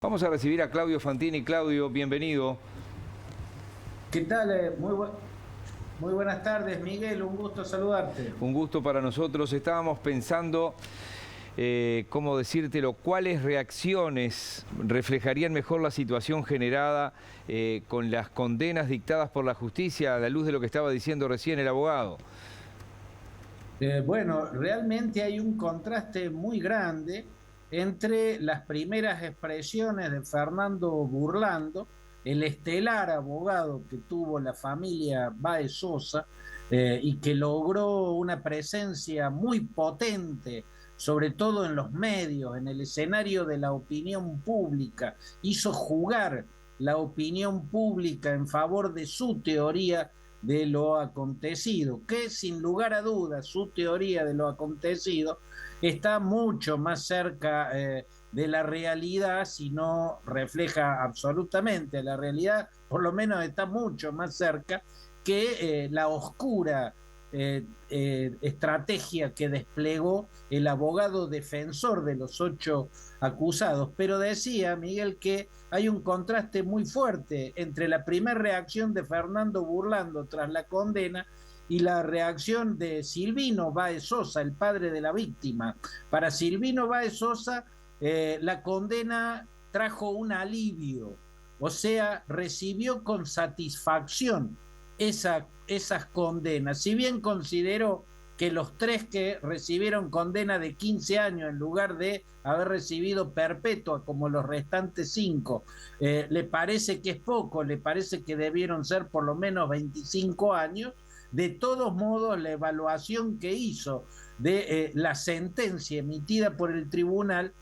Vamos a recibir a Claudio Fantini. Claudio, bienvenido. ¿Qué tal? Muy buenas tardes, Miguel. Un gusto saludarte. Un gusto para nosotros. Estábamos pensando, cómo decírtelo, cuáles reacciones reflejarían mejor la situación generada con las condenas dictadas por la justicia a la luz de lo que estaba diciendo recién el abogado. Bueno, realmente hay un contraste muy grande entre las primeras expresiones de Fernando Burlando, el estelar abogado que tuvo la familia Baez Sosa y que logró una presencia muy potente, sobre todo en los medios, en el escenario de la opinión pública, hizo jugar la opinión pública en favor de su teoría de lo acontecido, que sin lugar a dudas su teoría de lo acontecido está mucho más cerca de la realidad, si no refleja absolutamente la realidad, por lo menos está mucho más cerca que la oscura estrategia que desplegó el abogado defensor de los 8 acusados. Pero decía Miguel que hay un contraste muy fuerte entre la primera reacción de Fernando Burlando tras la condena y la reacción de Silvino Baez Sosa, el padre de la víctima. Para Silvino Baez Sosa, la condena trajo un alivio, o sea, recibió con satisfacción esas condenas. Si bien consideró que los 3 que recibieron condena de 15 años en lugar de haber recibido perpetua como los restantes 5, le parece que es poco, le parece que debieron ser por lo menos 25 años. De todos modos, la evaluación que hizo de la sentencia emitida por el tribunal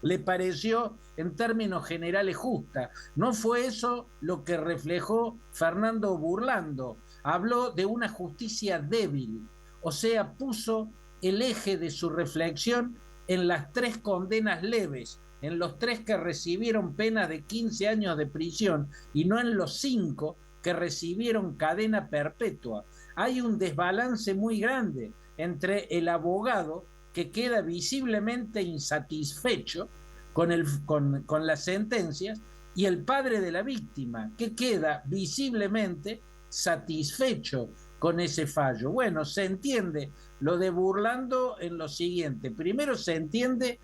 le pareció en términos generales justa. No fue eso lo que reflejó Fernando Burlando. Habló de una justicia débil, o sea, puso el eje de su reflexión en las 3 condenas leves, en los 3 que recibieron pena de 15 años de prisión y no en los 5 que recibieron cadena perpetua. Hay un desbalance muy grande entre el abogado que queda visiblemente insatisfecho con las sentencias y el padre de la víctima que queda visiblemente satisfecho con ese fallo. Bueno, se entiende lo de Burlando en lo siguiente. Primero se entiende,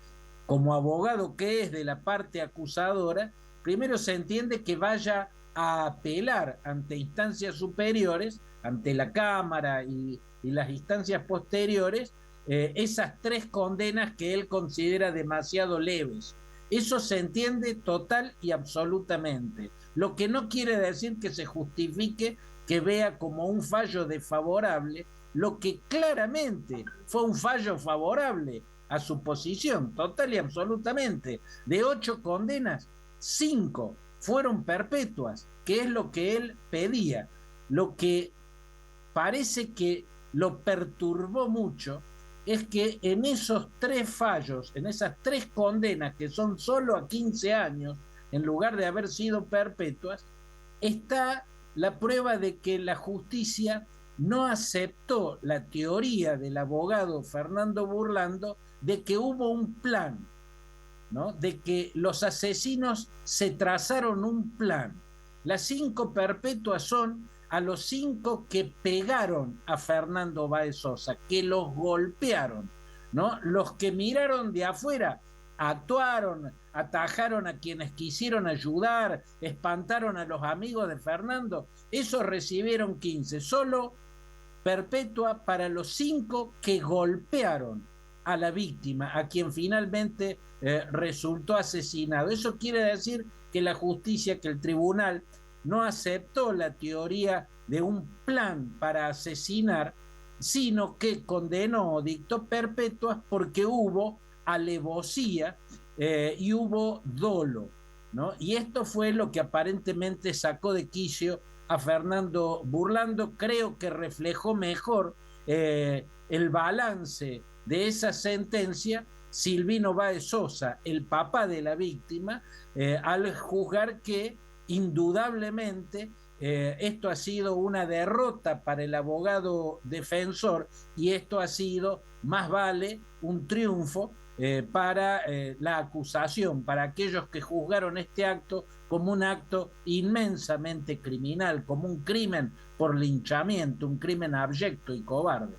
como abogado que es de la parte acusadora, primero se entiende que vaya a apelar ante instancias superiores, ante la Cámara y las instancias posteriores, esas 3 condenas que él considera demasiado leves. Eso se entiende total y absolutamente. Lo que no quiere decir que se justifique que vea como un fallo desfavorable lo que claramente fue un fallo favorable a su posición, total y absolutamente. De 8 condenas, 5 fueron perpetuas, que es lo que él pedía. Lo que parece que lo perturbó mucho es que en esos 3 fallos, en esas 3 condenas que son solo a 15 años, en lugar de haber sido perpetuas, está la prueba de que la justicia no aceptó la teoría del abogado Fernando Burlando de que hubo un plan, ¿no? De que los asesinos se trazaron un plan. Las 5 perpetuas son a los 5 que pegaron a Fernando Baez Sosa, que los golpearon, ¿no? Los que miraron de afuera actuaron, atajaron a quienes quisieron ayudar, espantaron a los amigos de Fernando, esos recibieron 15, solo perpetua para los 5 que golpearon a la víctima, a quien finalmente resultó asesinado. Eso quiere decir que la justicia, que el tribunal no aceptó la teoría de un plan para asesinar, sino que condenó o dictó perpetuas porque hubo alevosía y hubo dolo, ¿no? Y esto fue lo que aparentemente sacó de quicio a Fernando Burlando. Creo que reflejó mejor el balance de esa sentencia Silvino Baez Sosa, el papá de la víctima, al juzgar que indudablemente esto ha sido una derrota para el abogado defensor y esto ha sido, más vale, un triunfo para la acusación, para aquellos que juzgaron este acto como un acto inmensamente criminal, como un crimen por linchamiento, un crimen abyecto y cobarde.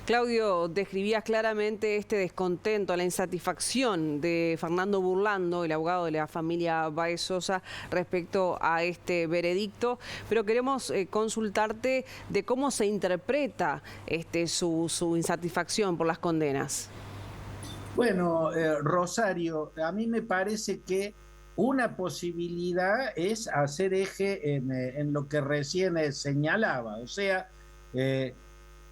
Claudio, describías claramente este descontento, la insatisfacción de Fernando Burlando, el abogado de la familia Báez Sosa, respecto a este veredicto, pero queremos consultarte de cómo se interpreta su insatisfacción por las condenas. Bueno, Rosario, a mí me parece que una posibilidad es hacer eje en lo que recién señalaba, o sea,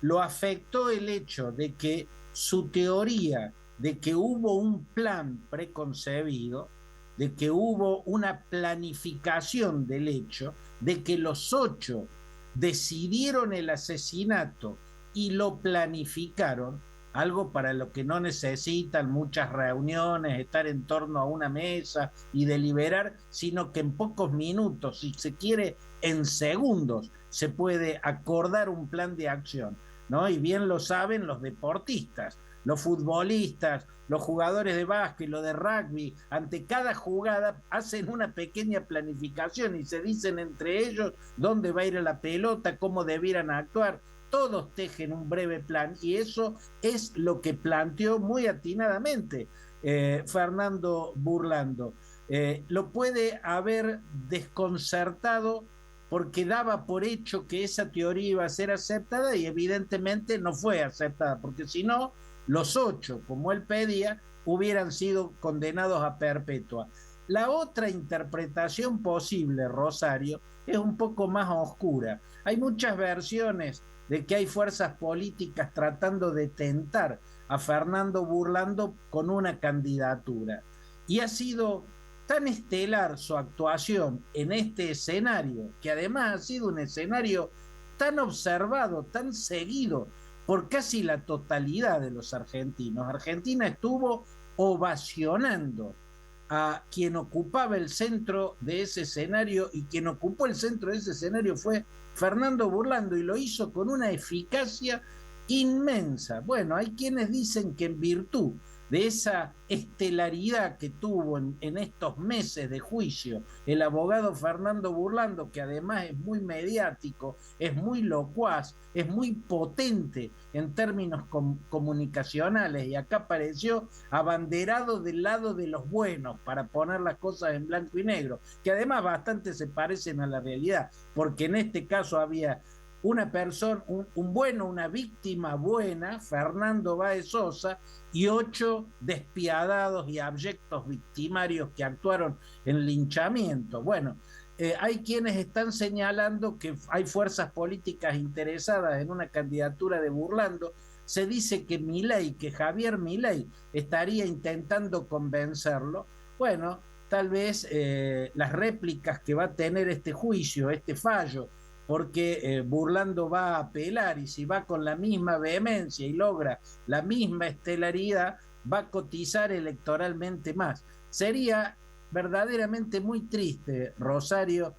lo afectó el hecho de que su teoría de que hubo un plan preconcebido, de que hubo una planificación del hecho, de que los 8 decidieron el asesinato y lo planificaron, algo para lo que no necesitan muchas reuniones, estar en torno a una mesa y deliberar, sino que en pocos minutos, si se quiere, en segundos, se puede acordar un plan de acción, ¿no? Y bien lo saben los deportistas, los futbolistas, los jugadores de básquet, los de rugby, ante cada jugada hacen una pequeña planificación y se dicen entre ellos dónde va a ir la pelota, cómo debieran actuar. Todos tejen un breve plan y eso es lo que planteó muy atinadamente Fernando Burlando. Lo puede haber desconcertado porque daba por hecho que esa teoría iba a ser aceptada y evidentemente no fue aceptada, porque si no, los 8, como él pedía, hubieran sido condenados a perpetua. La otra interpretación posible, Rosario, es un poco más oscura. Hay muchas versiones de que hay fuerzas políticas tratando de tentar a Fernando Burlando con una candidatura. Y ha sido tan estelar su actuación en este escenario, que además ha sido un escenario tan observado, tan seguido por casi la totalidad de los argentinos. Argentina estuvo ovacionando a quien ocupaba el centro de ese escenario, y quien ocupó el centro de ese escenario fue Fernando Burlando, y lo hizo con una eficacia inmensa. Bueno, hay quienes dicen que en virtud de esa estelaridad que tuvo en estos meses de juicio el abogado Fernando Burlando, que además es muy mediático, es muy locuaz, es muy potente en términos comunicacionales, y acá apareció abanderado del lado de los buenos, para poner las cosas en blanco y negro, que además bastante se parecen a la realidad, porque en este caso había una persona, un bueno, una víctima buena, Fernando Báez Sosa, y 8 despiadados y abyectos victimarios que actuaron en linchamiento. Bueno, hay quienes están señalando que hay fuerzas políticas interesadas en una candidatura de Burlando. Se dice que Milei, que Javier Milei estaría intentando convencerlo. Bueno, tal vez las réplicas que va a tener este juicio, este fallo, porque Burlando va a apelar, y si va con la misma vehemencia y logra la misma estelaridad, va a cotizar electoralmente más. Sería verdaderamente muy triste, Rosario,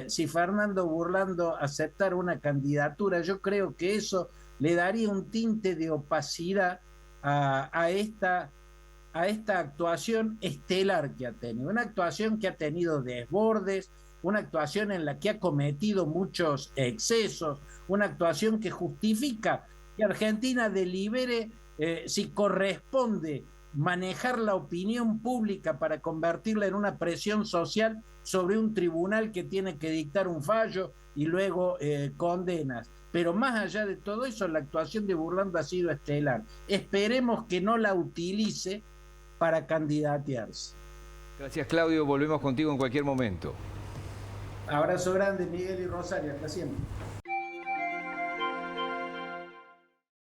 si Fernando Burlando aceptara una candidatura. Yo creo que eso le daría un tinte de opacidad a esta actuación estelar que ha tenido, una actuación que ha tenido desbordes, una actuación en la que ha cometido muchos excesos, una actuación que justifica que Argentina delibere si corresponde manejar la opinión pública para convertirla en una presión social sobre un tribunal que tiene que dictar un fallo y luego condenas. Pero más allá de todo eso, la actuación de Burlando ha sido estelar. Esperemos que no la utilice para candidatearse. Gracias, Claudio. Volvemos contigo en cualquier momento. Abrazo grande, Miguel y Rosario. Hasta siempre.